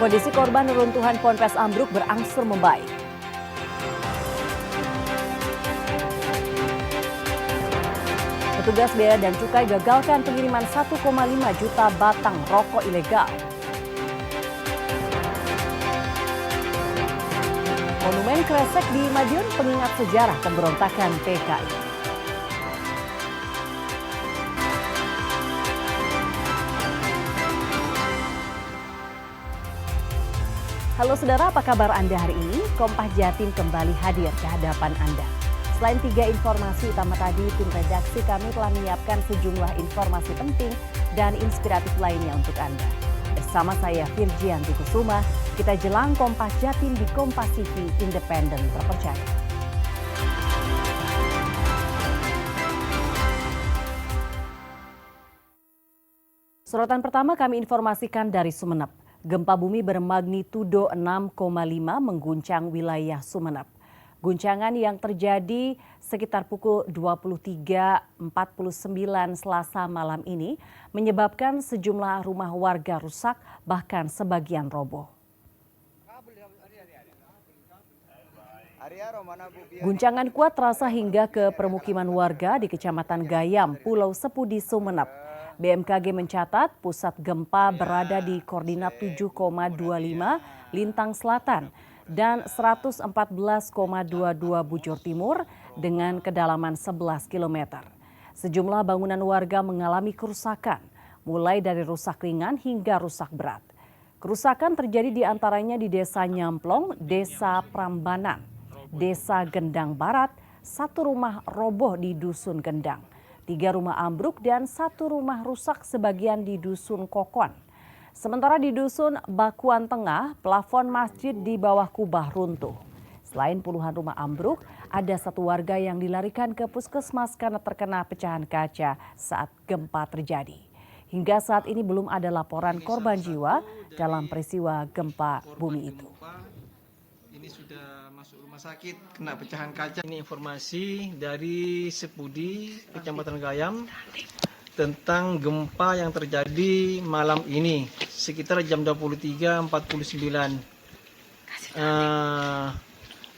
Kondisi korban reruntuhan Ponpes ambruk berangsur membaik. Petugas Bea dan Cukai gagalkan pengiriman 1,5 juta batang rokok ilegal. Monumen Kresek di Madiun pengingat sejarah pemberontakan PKI. Halo saudara, apa kabar Anda hari ini? Kompas Jatim kembali hadir ke hadapan Anda. Selain 3 informasi utama tadi, tim redaksi kami telah menyiapkan sejumlah informasi penting dan inspiratif lainnya untuk Anda. Bersama saya Virgianti Kusuma, kita jelang Kompas Jatim di Kompas TV Independen Terpercaya. Sorotan pertama kami informasikan dari Sumeneb. Gempa bumi bermagnitudo 6,5 mengguncang wilayah Sumeneb. Guncangan yang terjadi sekitar pukul 23.49 Selasa malam ini menyebabkan sejumlah rumah warga rusak, bahkan sebagian roboh. Guncangan kuat terasa hingga ke permukiman warga di Kecamatan Gayam, Pulau Sepudi, Sumeneb. BMKG mencatat pusat gempa berada di koordinat 7,25 lintang selatan dan 114,22 bujur timur dengan kedalaman 11 km. Sejumlah bangunan warga mengalami kerusakan, mulai dari rusak ringan hingga rusak berat. Kerusakan terjadi di antaranya di Desa Nyamplong, Desa Prambanan, Desa Gendang Barat, 1 rumah roboh di Dusun Gendang. 3 rumah ambruk dan 1 rumah rusak sebagian di Dusun Kokon. Sementara di Dusun Bakuan Tengah, plafon masjid di bawah kubah runtuh. Selain puluhan rumah ambruk, ada 1 warga yang dilarikan ke puskesmas karena terkena pecahan kaca saat gempa terjadi. Hingga saat ini belum ada laporan korban jiwa dalam peristiwa gempa bumi itu. Ini sudah masuk rumah sakit, kena pecahan kaca. Ini informasi dari Sepudi, Kecamatan Gayam, tentang gempa yang terjadi malam ini, sekitar jam 23.49.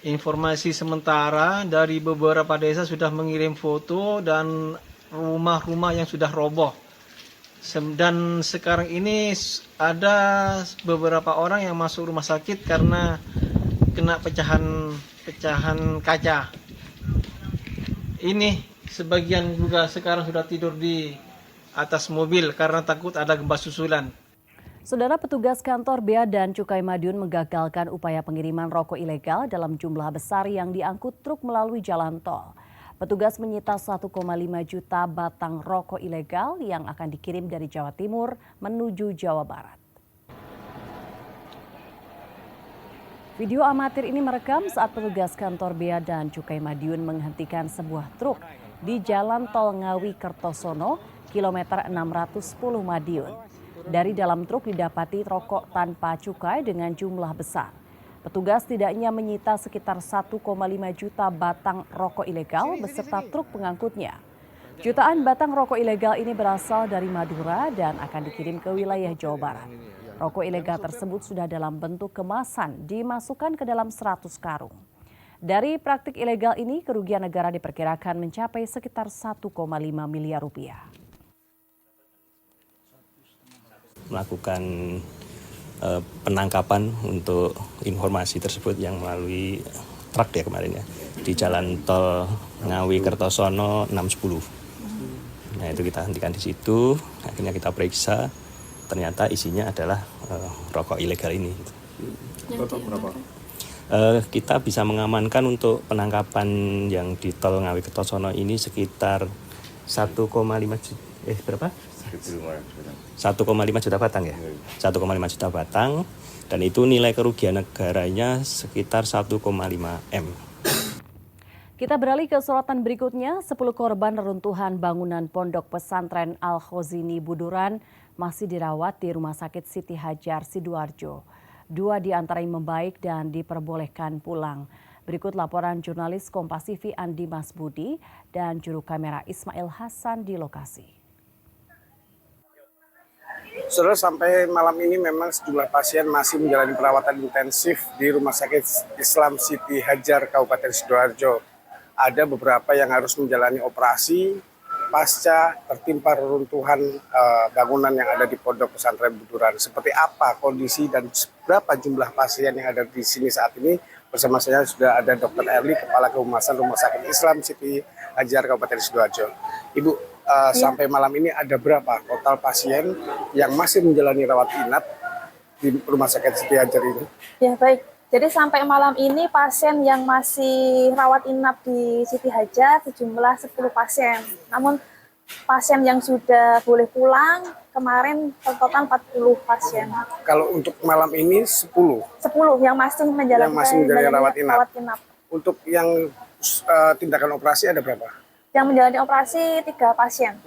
Informasi sementara dari beberapa desa sudah mengirim foto dan rumah-rumah yang sudah roboh. Dan sekarang ini ada beberapa orang yang masuk rumah sakit karena kena pecahan kaca. Ini sebagian juga sekarang sudah tidur di atas mobil karena takut ada gempa susulan. Saudara, petugas kantor Bea dan Cukai Madiun menggagalkan upaya pengiriman rokok ilegal dalam jumlah besar yang diangkut truk melalui jalan tol. Petugas menyita 1,5 juta batang rokok ilegal yang akan dikirim dari Jawa Timur menuju Jawa Barat. Video amatir ini merekam saat petugas kantor Bea dan Cukai Madiun menghentikan sebuah truk di Jalan Tol Ngawi Kertosono, kilometer 610 Madiun. Dari dalam truk didapati rokok tanpa cukai dengan jumlah besar. Petugas tidaknya menyita sekitar 1,5 juta batang rokok ilegal beserta truk pengangkutnya. Jutaan batang rokok ilegal ini berasal dari Madura dan akan dikirim ke wilayah Jawa Barat. Rokok ilegal tersebut sudah dalam bentuk kemasan dimasukkan ke dalam 100 karung. Dari praktik ilegal ini, kerugian negara diperkirakan mencapai sekitar 1,5 miliar rupiah. Melakukan penangkapan untuk informasi tersebut yang melalui truk ya kemarin ya, di Jalan Tol Ngawi Kertosono 610. Nah itu kita hentikan di situ, akhirnya kita periksa. Ternyata isinya adalah rokok ilegal ini. Berapa? Kita bisa mengamankan untuk penangkapan yang di Tol Ngawi Kertosono ini sekitar 1,5 juta. Berapa? 1,5 juta batang ya. 1,5 juta batang dan itu nilai kerugian negaranya sekitar 1,5 M. Kita beralih ke sorotan berikutnya. 10 korban reruntuhan bangunan Pondok Pesantren Al-Khozini Buduran masih dirawat di Rumah Sakit Siti Hajar Sidoarjo. 2 di antaranya membaik dan diperbolehkan pulang. Berikut laporan jurnalis Kompas TV Andi Masbudi dan juru kamera Ismail Hasan di lokasi. Saudara, sampai malam ini memang sejumlah pasien masih menjalani perawatan intensif di Rumah Sakit Islam Siti Hajar Kabupaten Sidoarjo. Ada beberapa yang harus menjalani operasi pasca tertimpa reruntuhan bangunan yang ada di Pondok Pesantren Buduran. Seperti apa kondisi dan berapa jumlah pasien yang ada di sini saat ini? Bersama saya sudah ada Dr. Erli, Kepala Kehumasan Rumah Sakit Islam Siti Hajar Kabupaten Sidoarjo. Ibu, sampai malam ini ada berapa total pasien yang masih menjalani rawat inap di Rumah Sakit Siti Hajar ini? Ya, baik. Jadi sampai malam ini pasien yang masih rawat inap di Siti Hajar sejumlah 10 pasien. Namun pasien yang sudah boleh pulang kemarin total 40 pasien. Kalau untuk malam ini 10 yang masih menjalani rawat inap. Untuk yang tindakan operasi ada berapa? Yang menjalani operasi 3 pasien.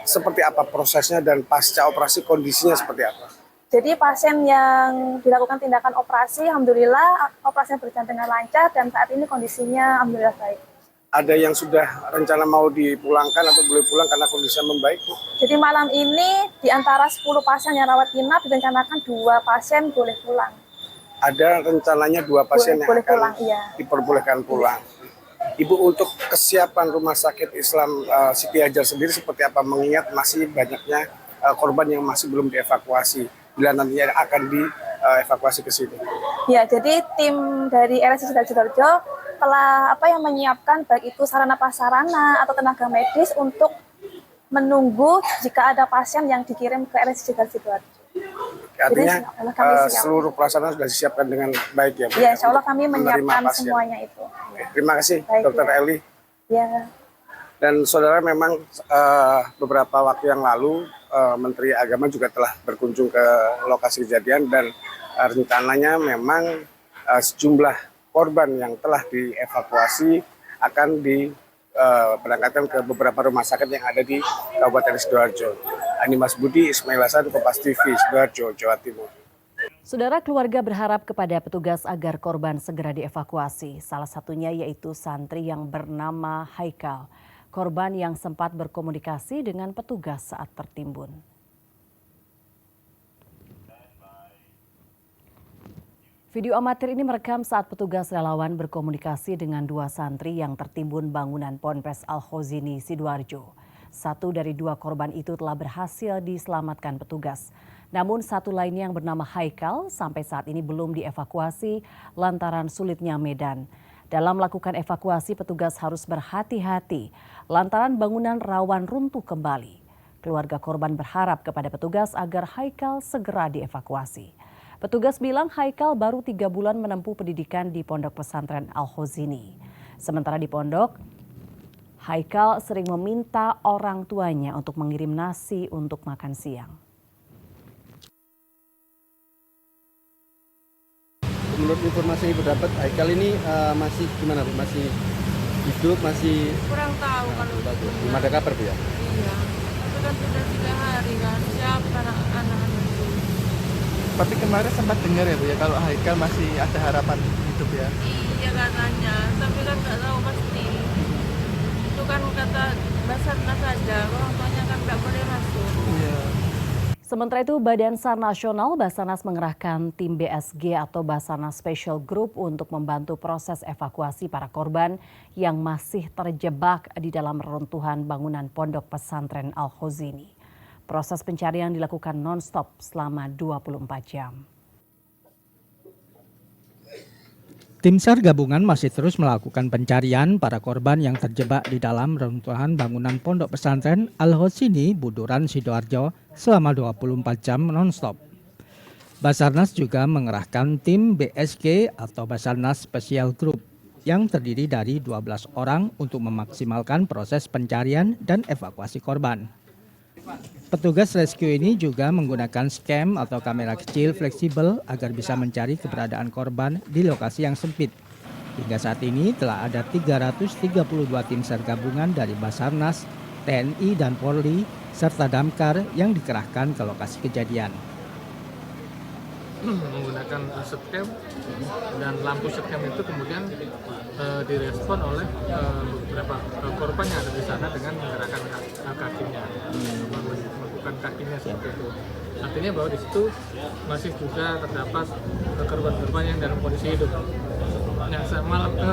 Seperti apa prosesnya dan pasca operasi kondisinya seperti apa? Jadi pasien yang dilakukan tindakan operasi, alhamdulillah operasinya berjalan dengan lancar dan saat ini kondisinya alhamdulillah baik. Ada yang sudah rencana mau dipulangkan atau boleh pulang karena kondisinya membaik? Jadi malam ini di antara 10 pasien yang rawat inap direncanakan 2 pasien boleh pulang. Ada rencananya 2 pasien yang akan pulang, iya. diperbolehkan pulang. Ibu, untuk kesiapan Rumah Sakit Islam Siti Hajar sendiri seperti apa, mengingat masih banyaknya korban yang masih belum dievakuasi bila nantinya akan dievakuasi ke sini? Ya, jadi tim dari RSUD Sidoarjo telah menyiapkan baik itu sarana prasarana atau tenaga medis untuk menunggu jika ada pasien yang dikirim ke RSUD Sidoarjo. Artinya jadi, seluruh pelaksanaan sudah disiapkan dengan baik ya Bu? Ya, insya Allah kami menyiapkan semuanya itu. Oke, terima kasih Baik, Dr. Eli. Ya. Dan saudara, memang beberapa waktu yang lalu Menteri Agama juga telah berkunjung ke lokasi kejadian dan rencananya memang sejumlah korban yang telah dievakuasi akan diberangkatkan ke beberapa rumah sakit yang ada di Kabupaten Sidoarjo. Ani Mas Budi, Ismail Hasan, Kompas TV, Sidoarjo, Jawa Timur. Saudara, keluarga berharap kepada petugas agar korban segera dievakuasi. Salah satunya yaitu santri yang bernama Haikal, korban yang sempat berkomunikasi dengan petugas saat tertimbun. Video amatir ini merekam saat petugas relawan berkomunikasi dengan 2 santri yang tertimbun bangunan Ponpes Al-Khozini, Sidoarjo. 1 dari 2 korban itu telah berhasil diselamatkan petugas. Namun 1 lainnya yang bernama Haikal sampai saat ini belum dievakuasi lantaran sulitnya medan. Dalam melakukan evakuasi, petugas harus berhati-hati lantaran bangunan rawan runtuh kembali. Keluarga korban berharap kepada petugas agar Haikal segera dievakuasi. Petugas bilang Haikal baru 3 bulan menempuh pendidikan di Pondok Pesantren Al-Khozini. Sementara di pondok, Haikal sering meminta orang tuanya untuk mengirim nasi untuk makan siang. Menurut informasi yang Ibu dapat, Haikal ini masih gimana Bu? Masih hidup, masih... Kurang tahu kalau itu. Belum ada kabar Bu ya? Iya, itu kan sudah 3 hari kan, siapa anak-anak itu. Tapi kemarin sempat dengar ya Bu ya, kalau Haikal masih ada harapan hidup ya? Iya katanya, tapi kan nggak tahu pasti. Itu kan kata Basarnas saja, orang tuanya kan nggak boleh masuk. Iya. Sementara itu, Badan SAR Nasional Basarnas mengerahkan tim BSG atau Basarnas Special Group untuk membantu proses evakuasi para korban yang masih terjebak di dalam reruntuhan bangunan Pondok Pesantren Al-Khozini. Proses pencarian dilakukan non-stop selama 24 jam. Tim SAR gabungan masih terus melakukan pencarian para korban yang terjebak di dalam reruntuhan bangunan Pondok Pesantren Al-Khozini, Buduran, Sidoarjo selama 24 jam non-stop. Basarnas juga mengerahkan tim BSG atau Basarnas Special Group yang terdiri dari 12 orang untuk memaksimalkan proses pencarian dan evakuasi korban. Petugas rescue ini juga menggunakan scam atau kamera kecil fleksibel agar bisa mencari keberadaan korban di lokasi yang sempit. Hingga saat ini telah ada 332 tim SAR gabungan dari Basarnas, TNI dan Polri, serta Damkar yang dikerahkan ke lokasi kejadian. Menggunakan scam dan lampu scam itu kemudian direspon oleh beberapa korban yang ada di sana dengan menggerakkan kakinya. bukan kakinya seperti itu. Artinya bahwa di situ masih juga terdapat korban-korban yang dalam kondisi hidup. Nah,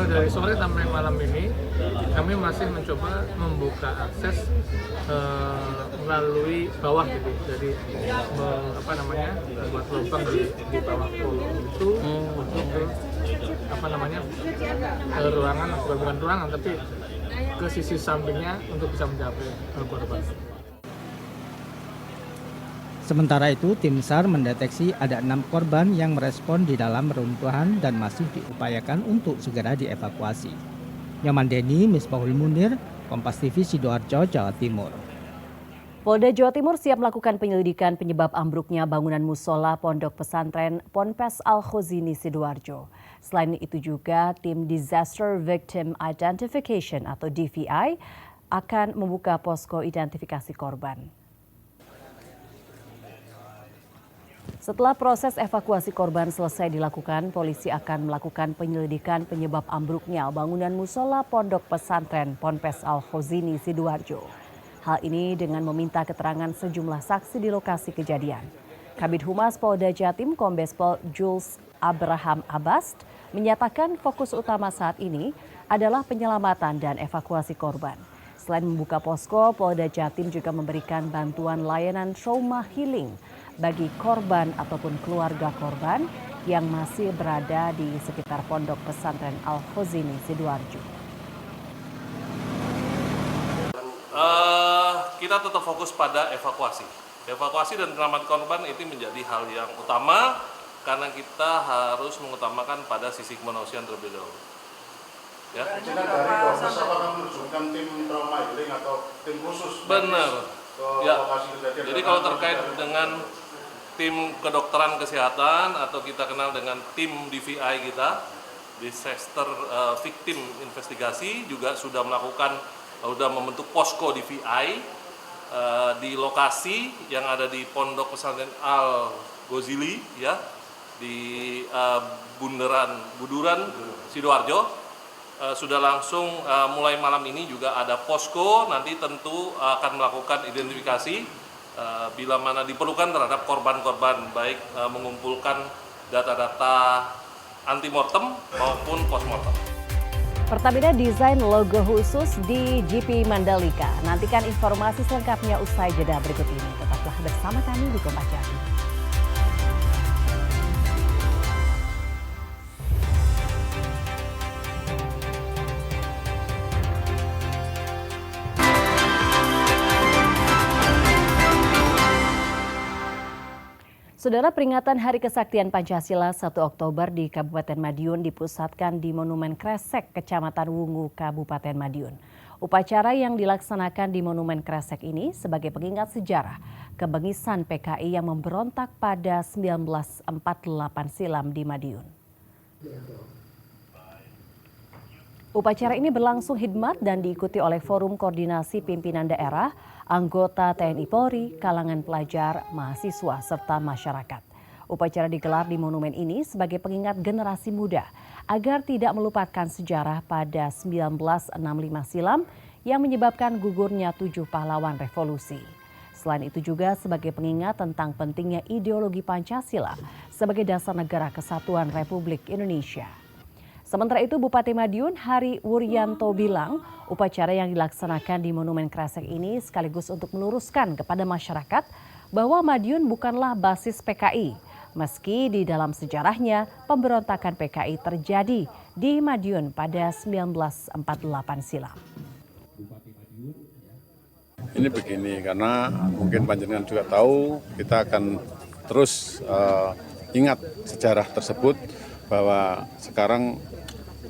dari sore sampai malam ini kami masih mencoba membuka akses melalui bawah gitu. Jadi buat lubang di bawah kolong itu untuk ruangan, bukan ruangan tapi ke sisi sampingnya untuk bisa mencapai korban. Sementara itu, tim SAR mendeteksi ada 6 korban yang merespon di dalam reruntuhan dan masih diupayakan untuk segera dievakuasi. Nyoman Denny, Misbahul Munir, Kompas TV Sidoarjo, Jawa Timur. Polda Jawa Timur siap melakukan penyelidikan penyebab ambruknya bangunan musola Pondok Pesantren Ponpes Al-Khozini Sidoarjo. Selain itu juga tim Disaster Victim Identification atau DVI akan membuka posko identifikasi korban. Setelah proses evakuasi korban selesai dilakukan, polisi akan melakukan penyelidikan penyebab ambruknya bangunan musola Pondok Pesantren Ponpes Al-Khozini Sidoarjo. Hal ini dengan meminta keterangan sejumlah saksi di lokasi kejadian. Kabid Humas Polda Jatim Kombes Pol Jules Abraham Abast menyatakan fokus utama saat ini adalah penyelamatan dan evakuasi korban. Selain membuka posko, Polda Jatim juga memberikan bantuan layanan trauma healing bagi korban ataupun keluarga korban yang masih berada di sekitar Pondok Pesantren Al-Khozini Sidoarjo. Kita tetap fokus pada evakuasi. Evakuasi dan penyelamat korban itu menjadi hal yang utama karena kita harus mengutamakan pada sisi kemanusiaan terlebih dahulu. Ya. Apakah menunjukkan tim trauma healing atau tim khusus? Benar. Ya. Jadi kalau terkait dengan tim kedokteran kesehatan atau kita kenal dengan tim DVI kita, Disaster Victim Investigasi juga sudah membentuk posko DVI di lokasi yang ada di Pondok Pesantren Al-Khozini ya di Buduran Sidoarjo. Sudah langsung mulai malam ini juga ada posko, nanti tentu akan melakukan identifikasi bila mana diperlukan terhadap korban-korban, baik mengumpulkan data-data antemortem maupun postmortem. Pertamina desain logo khusus di GP Mandalika. Nantikan informasi selengkapnya usai jeda berikut ini. Tetaplah bersama kami di Kompas TV. Saudara, peringatan Hari Kesaktian Pancasila 1 Oktober di Kabupaten Madiun dipusatkan di Monumen Kresek, Kecamatan Wungu, Kabupaten Madiun. Upacara yang dilaksanakan di Monumen Kresek ini sebagai pengingat sejarah kebengisan PKI yang memberontak pada 1948 silam di Madiun. Upacara ini berlangsung hikmat dan diikuti oleh Forum Koordinasi Pimpinan Daerah, anggota TNI Polri, kalangan pelajar, mahasiswa, serta masyarakat. Upacara digelar di monumen ini sebagai pengingat generasi muda agar tidak melupakan sejarah pada 1965 silam yang menyebabkan gugurnya 7 pahlawan revolusi. Selain itu juga sebagai pengingat tentang pentingnya ideologi Pancasila sebagai dasar negara kesatuan Republik Indonesia. Sementara itu, Bupati Madiun Hari Wuryanto bilang upacara yang dilaksanakan di Monumen Kresek ini sekaligus untuk meluruskan kepada masyarakat bahwa Madiun bukanlah basis PKI. Meski di dalam sejarahnya pemberontakan PKI terjadi di Madiun pada 1948 silam. Ini begini, karena mungkin panjenengan juga tahu kita akan terus ingat sejarah tersebut bahwa sekarang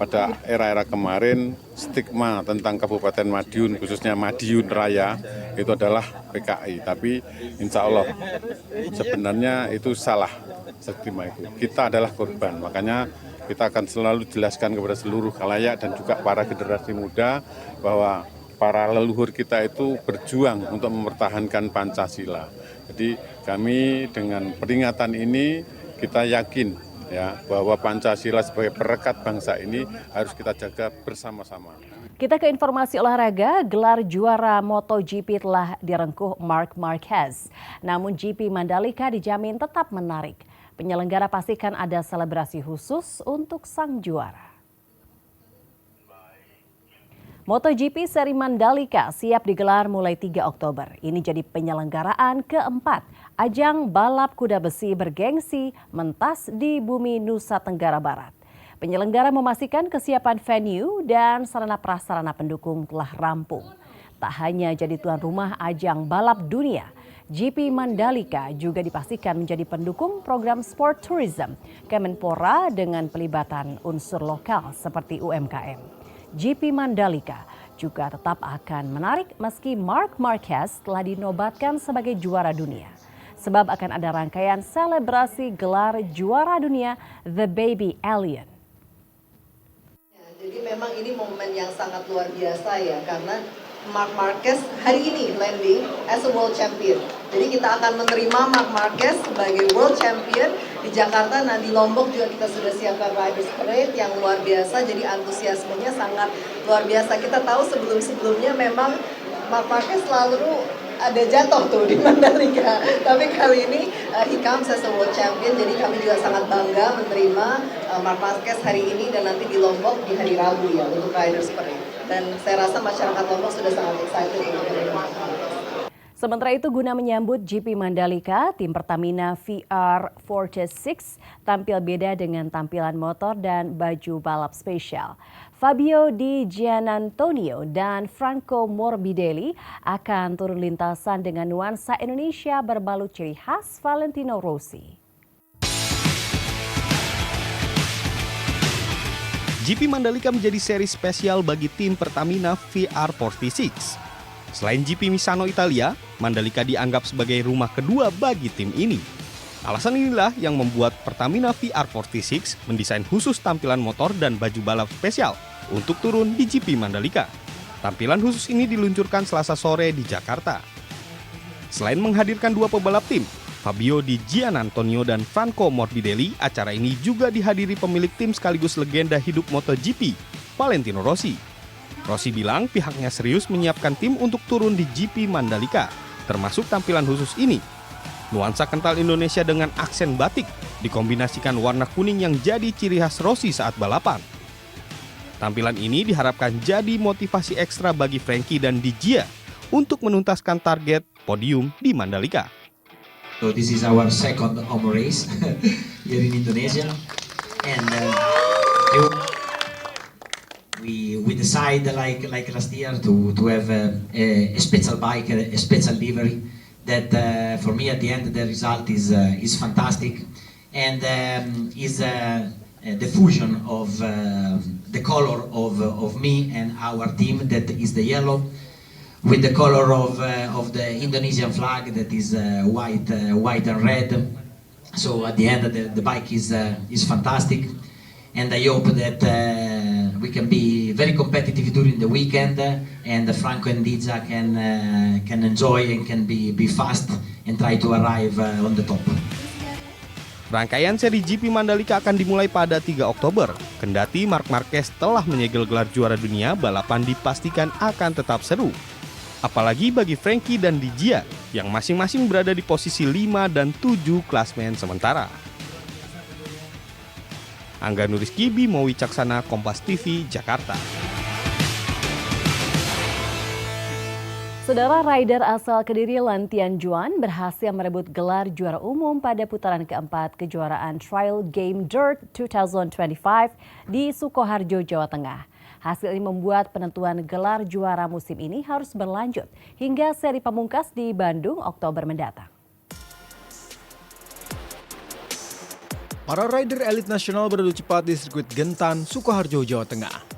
pada era-era kemarin stigma tentang Kabupaten Madiun, khususnya Madiun Raya, itu adalah PKI. Tapi insya Allah sebenarnya itu salah stigma itu. Kita adalah korban, makanya kita akan selalu jelaskan kepada seluruh khalayak dan juga para generasi muda bahwa para leluhur kita itu berjuang untuk mempertahankan Pancasila. Jadi kami dengan peringatan ini kita yakin ya bahwa Pancasila sebagai perekat bangsa ini harus kita jaga bersama-sama. Kita ke informasi olahraga, gelar juara MotoGP telah direngkuh Marc Marquez. Namun GP Mandalika dijamin tetap menarik. Penyelenggara pastikan ada selebrasi khusus untuk sang juara. MotoGP seri Mandalika siap digelar mulai 3 Oktober. Ini jadi penyelenggaraan keempat ajang balap kuda besi bergengsi mentas di bumi Nusa Tenggara Barat. Penyelenggara memastikan kesiapan venue dan sarana prasarana pendukung telah rampung. Tak hanya jadi tuan rumah ajang balap dunia, GP Mandalika juga dipastikan menjadi pendukung program Sport Tourism Kemenpora dengan pelibatan unsur lokal seperti UMKM. GP Mandalika juga tetap akan menarik meski Marc Marquez telah dinobatkan sebagai juara dunia. Sebab akan ada rangkaian selebrasi gelar juara dunia The Baby Alien. Jadi memang ini momen yang sangat luar biasa ya, karena Marc Marquez hari ini landing as a world champion. Jadi kita akan menerima Marc Marquez sebagai world champion di Jakarta. Nah di Lombok juga kita sudah siapkan Riders Parade yang luar biasa. Jadi antusiasmenya sangat luar biasa. Kita tahu sebelum-sebelumnya memang Marc Marquez selalu ada jatuh tuh di Mandalika. Tapi kali ini he comes as a world champion. Jadi kami juga sangat bangga menerima Marc Marquez hari ini dan nanti di Lombok di hari Rabu ya untuk Riders Parade. Dan saya rasa masyarakat Lombok sudah sangat excited untuk menerima Marc Marquez. Sementara itu guna menyambut GP Mandalika, tim Pertamina VR46 tampil beda dengan tampilan motor dan baju balap spesial. Fabio Di Giannantonio dan Franco Morbidelli akan turun lintasan dengan nuansa Indonesia berbalut ciri khas Valentino Rossi. GP Mandalika menjadi seri spesial bagi tim Pertamina VR46. Selain GP Misano Italia, Mandalika dianggap sebagai rumah kedua bagi tim ini. Alasan inilah yang membuat Pertamina VR46 mendesain khusus tampilan motor dan baju balap spesial untuk turun di GP Mandalika. Tampilan khusus ini diluncurkan Selasa sore di Jakarta. Selain menghadirkan dua pebalap tim, Fabio Di Giannantonio dan Franco Morbidelli, acara ini juga dihadiri pemilik tim sekaligus legenda hidup MotoGP, Valentino Rossi. Rossi bilang pihaknya serius menyiapkan tim untuk turun di GP Mandalika, termasuk tampilan khusus ini. Nuansa kental Indonesia dengan aksen batik dikombinasikan warna kuning yang jadi ciri khas Rossi saat balapan. Tampilan ini diharapkan jadi motivasi ekstra bagi Frankie dan Di Gia untuk menuntaskan target podium di Mandalika. So this is our second home race here in Indonesia, and we decide like last year to have a special bike, a special livery that for me at the end the result is fantastic, and is the fusion of the color of me and our team, that is the yellow, with the color of the Indonesian flag, that is white and red. So at the end the bike is fantastic, and I hope that we can be very competitive during the weekend, and Franco and Diza can enjoy and can be fast and try to arrive on the top. Rangkaian seri GP Mandalika akan dimulai pada 3 Oktober. Kendati Marc Marquez telah menyegel gelar juara dunia, balapan dipastikan akan tetap seru. Apalagi bagi Frankie dan Di Gia yang masing-masing berada di posisi 5 dan 7 klasmen sementara. Angga Nurizky, Bimo Wicaksana, Kompas TV, Jakarta. Saudara, rider asal Kediri Lantian Juan berhasil merebut gelar juara umum pada putaran keempat kejuaraan Trial Game Dirt 2025 di Sukoharjo, Jawa Tengah. Hasil ini membuat penentuan gelar juara musim ini harus berlanjut hingga seri pamungkas di Bandung Oktober mendatang. Para rider elit nasional beradu cepat di sirkuit Gentan, Sukoharjo, Jawa Tengah.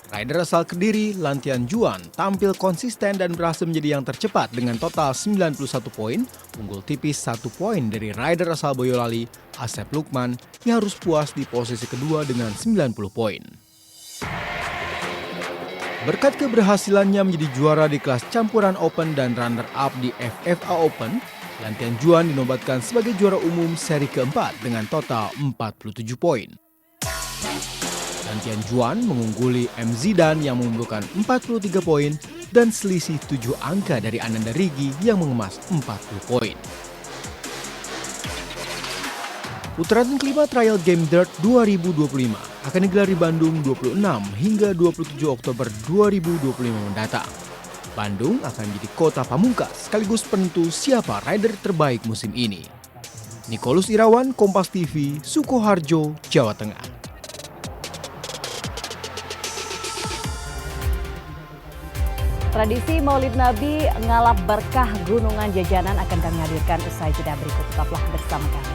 Rider asal Kediri, Lantian Juan, tampil konsisten dan berhasil menjadi yang tercepat dengan total 91 poin, unggul tipis 1 poin dari rider asal Boyolali, Asep Lukman, yang harus puas di posisi kedua dengan 90 poin. Berkat keberhasilannya menjadi juara di kelas campuran Open dan runner-up di FFA Open, Lantian Juan dinobatkan sebagai juara umum seri keempat dengan total 47 poin. Lantian Juan mengungguli M. Zidane yang mengumpulkan 43 poin dan selisih 7 angka dari Ananda Rigi yang mengemas 40 poin. Putaran kelima Trial Game Dirt 2025 akan digelar di Bandung 26 hingga 27 Oktober 2025 mendatang. Bandung akan menjadi kota pamungkas sekaligus penentu siapa rider terbaik musim ini. Nikolus Irawan, Kompas TV, Sukoharjo, Jawa Tengah. Tradisi Maulid Nabi ngalap berkah gunungan jajanan akan kami hadirkan usai jeda berikut. Tetaplah bersama kami.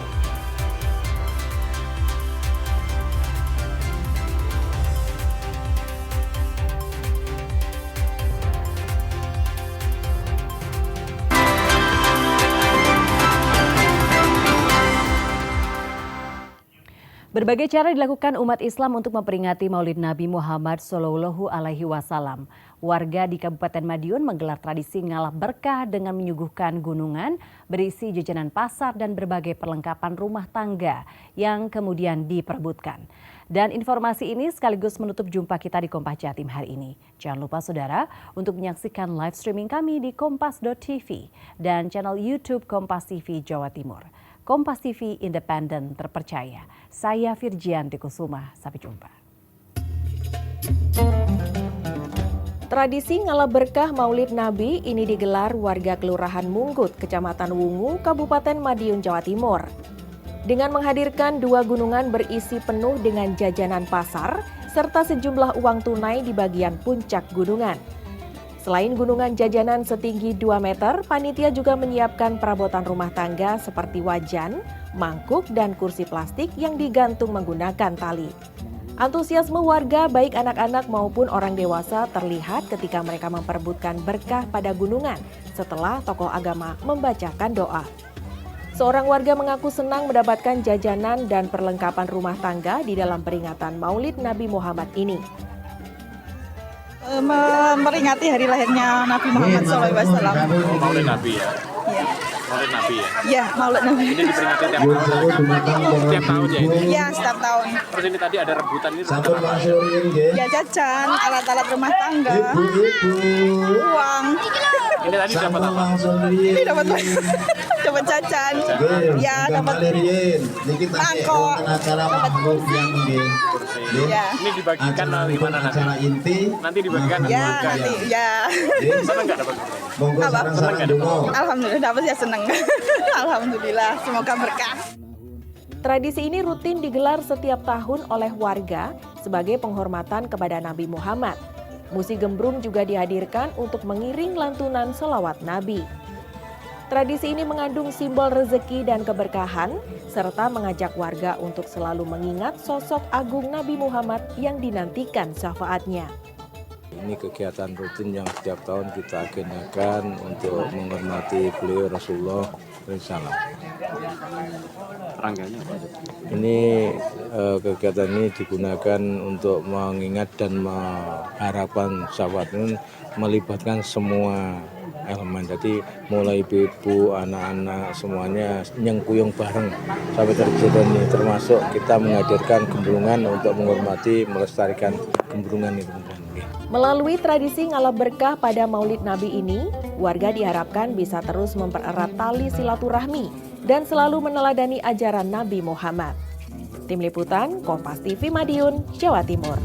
Berbagai cara dilakukan umat Islam untuk memperingati Maulid Nabi Muhammad SAW. Warga di Kabupaten Madiun menggelar tradisi ngalap berkah dengan menyuguhkan gunungan berisi jajanan pasar dan berbagai perlengkapan rumah tangga yang kemudian diperebutkan. Dan informasi ini sekaligus menutup jumpa kita di Kompas Jatim hari ini. Jangan lupa saudara untuk menyaksikan live streaming kami di kompas.tv dan channel YouTube Kompas TV Jawa Timur. Kompas TV independen terpercaya. Saya Virgianti Kusuma. Sampai jumpa. Tradisi ngalap berkah Maulid Nabi ini digelar warga Kelurahan Munggut, Kecamatan Wungu, Kabupaten Madiun, Jawa Timur. Dengan menghadirkan 2 gunungan berisi penuh dengan jajanan pasar, serta sejumlah uang tunai di bagian puncak gunungan. Selain gunungan jajanan setinggi 2 meter, panitia juga menyiapkan perabotan rumah tangga seperti wajan, mangkuk, dan kursi plastik yang digantung menggunakan tali. Antusiasme warga baik anak-anak maupun orang dewasa terlihat ketika mereka memperebutkan berkah pada gunungan setelah tokoh agama membacakan doa. Seorang warga mengaku senang mendapatkan jajanan dan perlengkapan rumah tangga di dalam peringatan Maulid Nabi Muhammad ini. Memperingati hari lahirnya Nabi Muhammad SAW. Maulid Nabi ya? Iya. Maulid Nabi ya? Iya, Maulid Nabi. Ini diperingati tiap tahun? Tiap tahun ya ini? Iya, setiap tahun. Terus ini tadi ada rebutan, ini rebutan apa? Ya jajan, alat-alat rumah tangga, uang. Ini tadi dapat apa? Ini dapat jajan. Ya, dapat mangkok. Ya. Ini dibagikan gimana nanti? Nanti dibagikan ya, nanti. Ya. Seneng nggak dapat? Apa? Seneng nggak dapat? Alhamdulillah dapat ya, seneng. Alhamdulillah, semoga berkah. Tradisi ini rutin digelar setiap tahun oleh warga sebagai penghormatan kepada Nabi Muhammad. Musik gembrung juga dihadirkan untuk mengiring lantunan selawat Nabi. Tradisi ini mengandung simbol rezeki dan keberkahan, serta mengajak warga untuk selalu mengingat sosok agung Nabi Muhammad yang dinantikan syafaatnya. Ini kegiatan rutin yang setiap tahun kita agendakan untuk menghormati beliau Rasulullah SAW. Rangkaiannya apa? Ini kegiatan ini digunakan untuk mengingat dan mengharapkan syafaat ini melibatkan semua elemen. Jadi mulai ibu-ibu, anak-anak semuanya nyengkuyung bareng sampai terjadi ini, termasuk kita menghadirkan gembrungan untuk menghormati melestarikan gembrungan itu. Melalui tradisi ngalap berkah pada Maulid Nabi ini, warga diharapkan bisa terus mempererat tali silaturahmi dan selalu meneladani ajaran Nabi Muhammad. Tim Liputan Kompas TV Madiun, Jawa Timur.